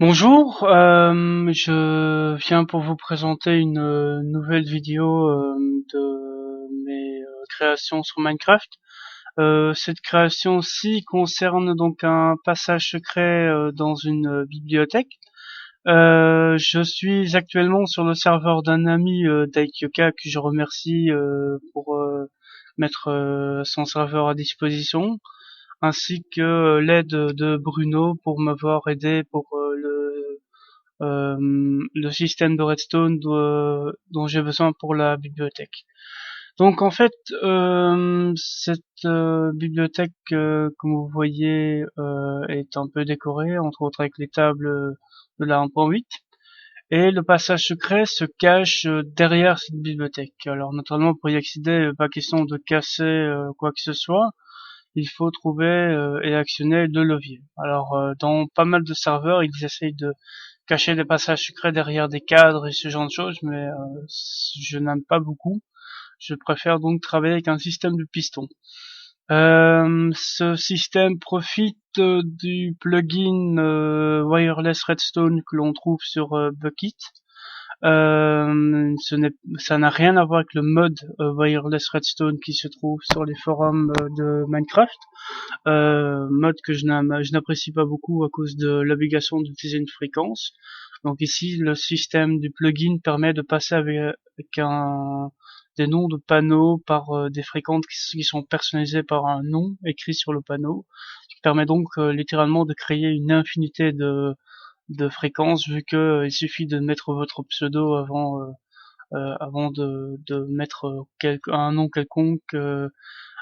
Bonjour, je viens pour vous présenter une nouvelle vidéo de mes créations sur Minecraft. Cette création-ci concerne donc un passage secret dans une bibliothèque. Je suis actuellement sur le serveur d'un ami Daikyoka que je remercie pour mettre son serveur à disposition, ainsi que l'aide de Bruno pour m'avoir aidé pour le système de redstone dont j'ai besoin pour la bibliothèque. Donc en fait, cette bibliothèque, comme vous voyez, est un peu décorée, entre autres avec les tables de la 1.8. Et le passage secret se cache derrière cette bibliothèque. Alors naturellement, pour y accéder, pas question de casser quoi que ce soit. Il faut trouver et actionner le levier. Alors dans pas mal de serveurs, ils essayent de cacher des passages secrets derrière des cadres et ce genre de choses, mais je n'aime pas beaucoup. Je préfère donc travailler avec un système de piston. Ce système profite du plugin Wireless Redstone que l'on trouve sur Bukkit. Ça n'a rien à voir avec le mode Wireless Redstone qui se trouve sur les forums de Minecraft. Mode que je n'apprécie pas beaucoup à cause de l'obligation d'utiliser une fréquence. Donc ici, le système du plugin permet de passer avec des noms de panneaux par des fréquences qui sont personnalisées par un nom écrit sur le panneau, ce qui permet donc littéralement de créer une infinité de fréquences, vu que il suffit de mettre votre pseudo avant de mettre un nom quelconque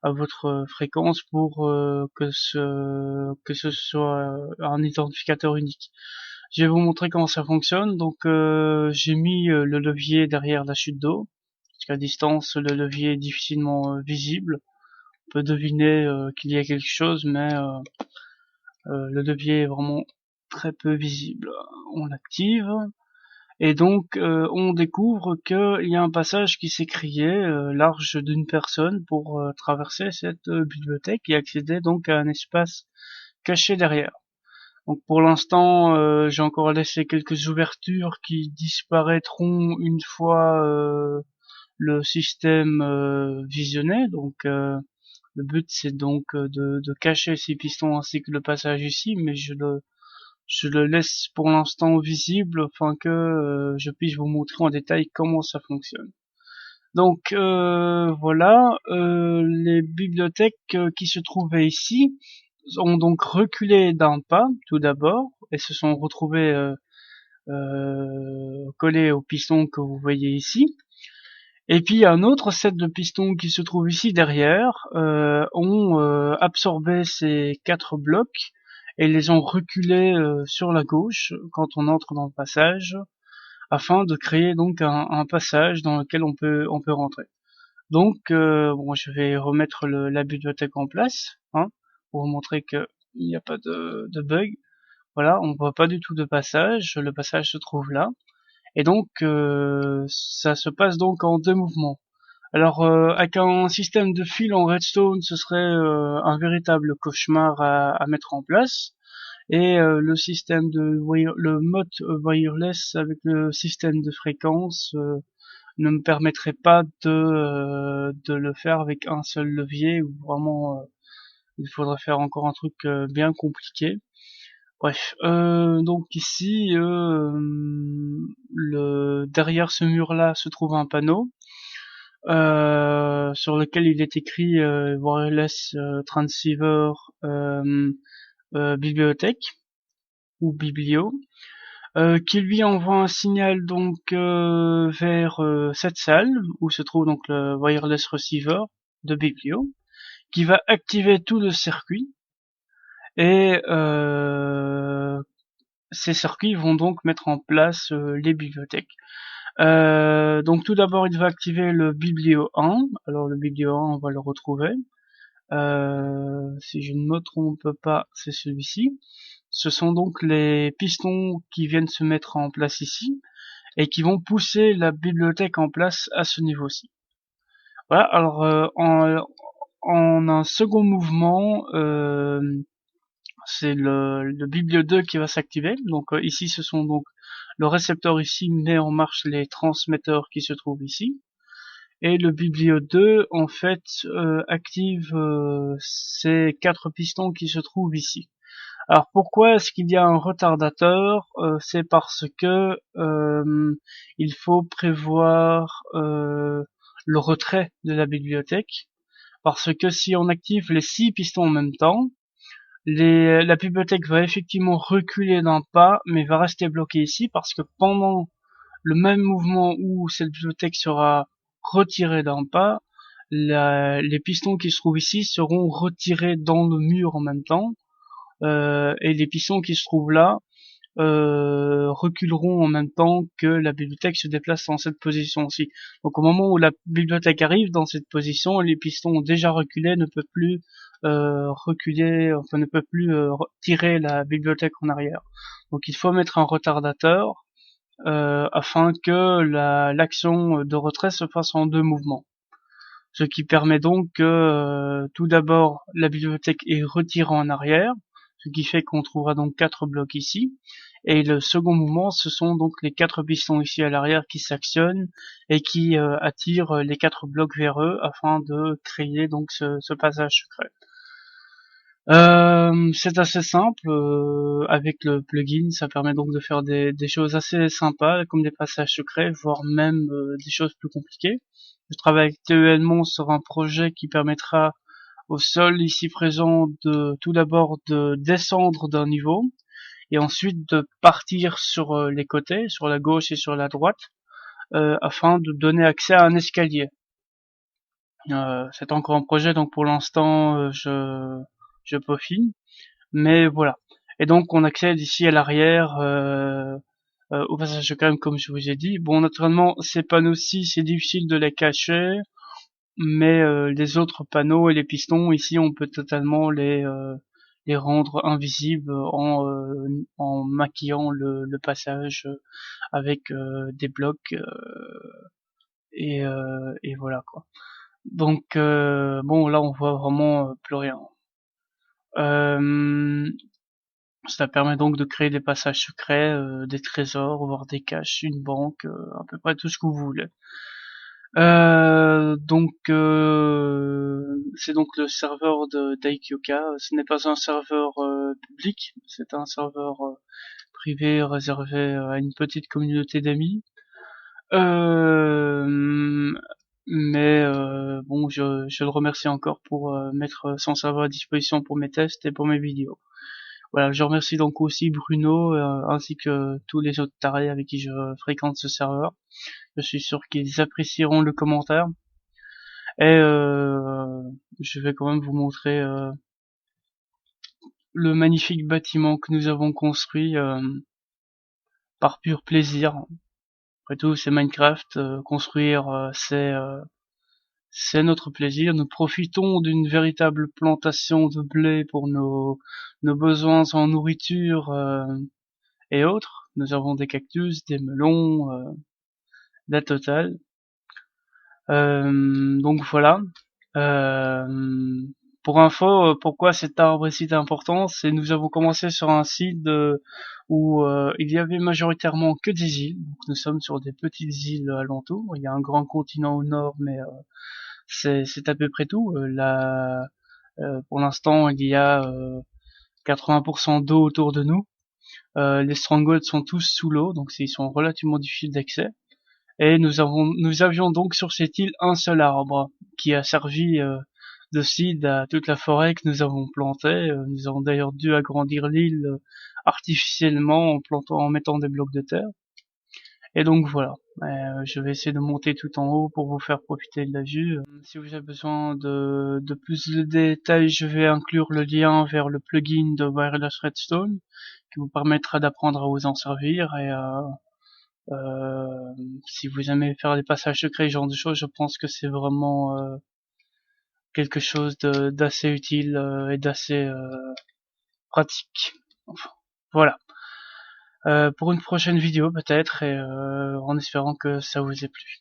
à votre fréquence pour que ce soit un identificateur unique. Je vais vous montrer comment ça fonctionne. Donc j'ai mis le levier derrière la chute d'eau, parce qu'à distance le levier est difficilement visible. On peut deviner qu'il y a quelque chose, mais le levier est vraiment très peu visible. On l'active. Et donc on découvre qu'il y a un passage qui s'est créé large d'une personne pour traverser cette bibliothèque et accéder donc à un espace caché derrière. Donc pour l'instant j'ai encore laissé quelques ouvertures qui disparaîtront une fois le système visionné. Donc le but c'est donc de cacher ces pistons ainsi que le passage ici, mais je le laisse pour l'instant visible afin que je puisse vous montrer en détail comment ça fonctionne. Donc voilà, les bibliothèques qui se trouvaient ici ont donc reculé d'un pas tout d'abord et se sont retrouvées collées au piston que vous voyez ici. Et puis un autre set de pistons qui se trouve ici derrière ont absorbé ces quatre blocs et les ont reculés sur la gauche quand on entre dans le passage, afin de créer donc un passage dans lequel on peut rentrer. Donc bon, je vais remettre la bibliothèque en place, hein, pour vous montrer qu'il n'y a pas de bug. Voilà, on voit pas du tout de passage, le passage se trouve là. Et donc ça se passe donc en deux mouvements. Alors avec un système de fil en redstone, ce serait un véritable cauchemar à mettre en place. Et le système le mode wireless avec le système de fréquence ne me permettrait pas de le faire avec un seul levier, ou vraiment il faudrait faire encore un truc bien compliqué. Bref, donc ici, derrière ce mur-là se trouve un panneau sur lequel il est écrit Wireless Transceiver Bibliothèque ou Biblio, qui lui envoie un signal donc vers cette salle où se trouve donc le Wireless Receiver de Biblio, qui va activer tout le circuit et ces circuits vont donc mettre en place les bibliothèques. Donc tout d'abord il va activer le Biblio 1. Alors le Biblio 1 on va le retrouver. Si je ne me trompe pas, c'est celui-ci. Ce sont donc les pistons qui viennent se mettre en place ici et qui vont pousser la bibliothèque en place à ce niveau-ci. Voilà, alors en un second mouvement, c'est le Biblio 2 qui va s'activer. Donc ici, ce sont donc le récepteur ici met en marche les transmetteurs qui se trouvent ici. Et le Biblio 2, en fait, active ces 4 pistons qui se trouvent ici. Alors pourquoi est-ce qu'il y a un retardateur? C'est parce que il faut prévoir le retrait de la bibliothèque. Parce que si on active les 6 pistons en même temps, la bibliothèque va effectivement reculer d'un pas, mais va rester bloquée ici parce que pendant le même mouvement où cette bibliothèque sera retirée d'un pas, les pistons qui se trouvent ici seront retirés dans le mur en même temps, et les pistons qui se trouvent là reculeront en même temps que la bibliothèque se déplace dans cette position-ci. Donc au moment où la bibliothèque arrive dans cette position, les pistons ont déjà reculé, ne peuvent plus reculer, enfin ne peuvent plus tirer la bibliothèque en arrière. Donc il faut mettre un retardateur afin que l'action de retrait se fasse en 2 mouvements. Ce qui permet donc que tout d'abord la bibliothèque est retirée en arrière, ce qui fait qu'on trouvera donc 4 blocs ici. Et le second mouvement, ce sont donc les 4 pistons ici à l'arrière qui s'actionnent et qui attirent les 4 blocs vers eux afin de créer donc ce passage secret. C'est assez simple, avec le plugin, ça permet donc de faire des choses assez sympas, comme des passages secrets, voire même des choses plus compliquées. Je travaille actuellement sur un projet qui permettra au sol ici présent de tout d'abord de descendre d'un niveau, et ensuite de partir sur les côtés, sur la gauche et sur la droite, afin de donner accès à un escalier. C'est encore un projet, donc pour l'instant je peaufine. Mais voilà. Et donc on accède ici à l'arrière au passage quand même comme je vous ai dit. Bon, naturellement ces panneaux-ci c'est difficile de les cacher, mais les autres panneaux et les pistons ici on peut totalement les rendre invisibles en maquillant le passage avec des blocs et voilà quoi. Donc bon là on voit vraiment plus rien. Ça permet donc de créer des passages secrets, des trésors, voire des caches, une banque, à peu près tout ce que vous voulez. Donc c'est donc le serveur de d'Aikyoka. Ce n'est pas un serveur public, c'est un serveur privé réservé à une petite communauté d'amis. Euh, mais bon, je le remercie encore pour mettre son serveur à disposition pour mes tests et pour mes vidéos. Voilà, je remercie donc aussi Bruno ainsi que tous les autres tarés avec qui je fréquente ce serveur. Je suis sûr qu'ils apprécieront le commentaire. Et je vais quand même vous montrer le magnifique bâtiment que nous avons construit par pur plaisir. Après tout, c'est Minecraft, construire c'est notre plaisir. Nous profitons d'une véritable plantation de blé pour nos besoins en nourriture et autres. Nous avons des cactus, des melons, la totale. Donc voilà. Euh, pour info, pourquoi cet arbre est si important, c'est nous avons commencé sur un site où il y avait majoritairement que des îles. Donc nous sommes sur des petites îles alentours. Il y a un grand continent au nord, mais c'est à peu près tout. Pour l'instant, il y a 80% d'eau autour de nous. Les strongholds sont tous sous l'eau, donc ils sont relativement difficiles d'accès. Et nous avions donc sur cette île un seul arbre qui a servi de seed à toute la forêt que nous avons plantée. Nous avons d'ailleurs dû agrandir l'île artificiellement en mettant des blocs de terre. Et donc voilà, je vais essayer de monter tout en haut pour vous faire profiter de la vue. Si vous avez besoin de plus de détails, je vais inclure le lien vers le plugin de Wireless Redstone qui vous permettra d'apprendre à vous en servir et si vous aimez faire des passages secrets, ce genre de choses, je pense que c'est vraiment quelque chose d'assez utile et d'assez pratique. Enfin, voilà. Pour une prochaine vidéo peut-être et en espérant que ça vous ait plu.